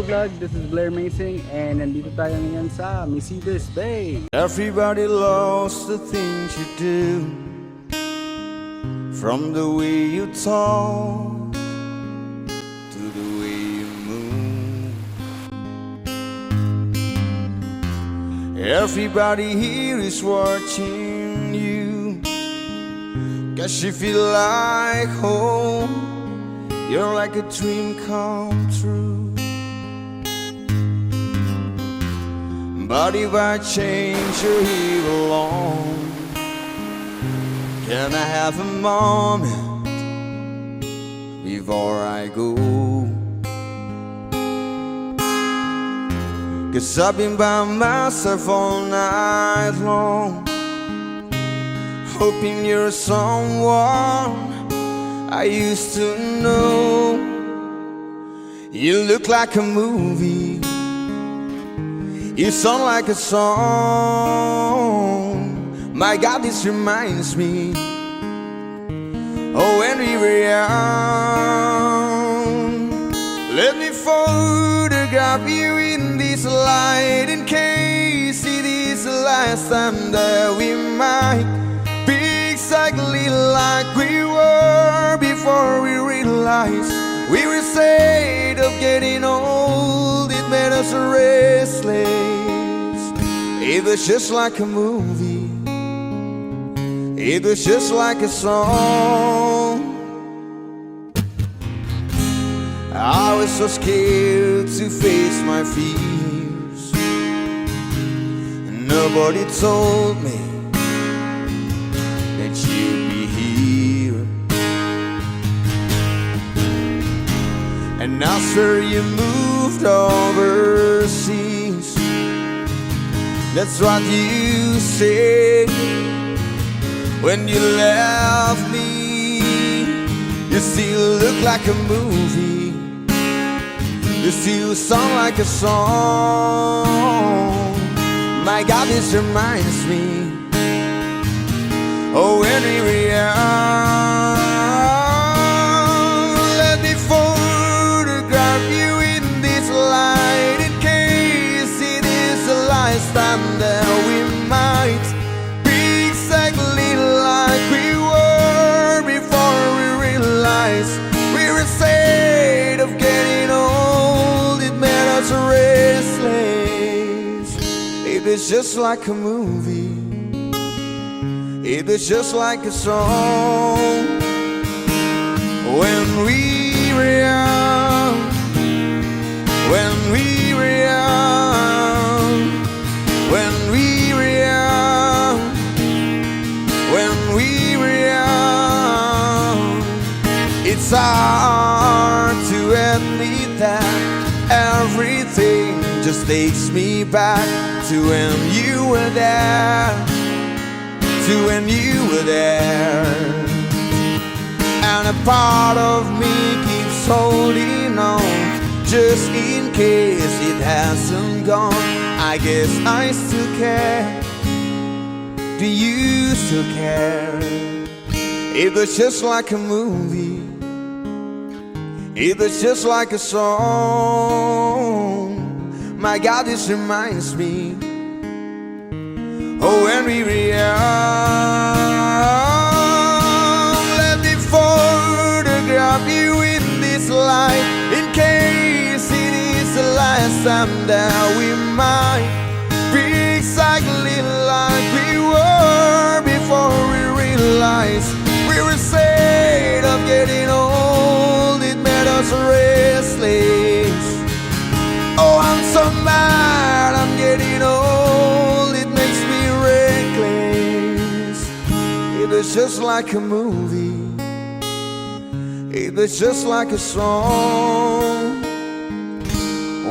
vlog, this is Blair Mason and nandito tayo ngayon sa Misitas Bay. Everybody loves the things you do, from the way you talk to the way you move. Everybody here is watching you, 'cause you feel like home. You're like a dream come true. But if I change you're here alone, can I have a moment before I go? 'Cause I've been by myself all night long, hoping you're someone I used to know. You look like a movie, you sound like a song. My God, this reminds me oh, when we were young. Let me photograph you in this light, in case it is the last time that we might be exactly like we were before we realized we were afraid of getting old. It made us restless. It was just like a movie, it was just like a song. I was so scared to face my fears, nobody told me that you'd be here. And I swear you moved overseas, that's what you said when you left me. You still look like a movie, you still sound like a song. My God, this reminds me oh, when we were young. Let me photograph you in this light, in case it is the last time that we might be exactly like we were before we realized we were afraid of getting old. It made us restless. It was just like a movie, it was just like a song. When we were young, when we were young, when we were young, when we were young. It's hard to admit that everything just takes me back to when you were there, to when you were there. And a part of me keeps holding on, just in case it hasn't gone. I guess I still care. Do you still care? It was just like a movie, it was just like a song. My God, this reminds me oh, when we were young. Let me photograph you in this light, in case it is the last time that we might be exactly like we were before we realized we were afraid of getting old. It made us restless. Oh, I'm so mad I'm getting old, it makes me reckless. It was just like a movie, it was just like a song.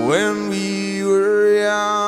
When we were young.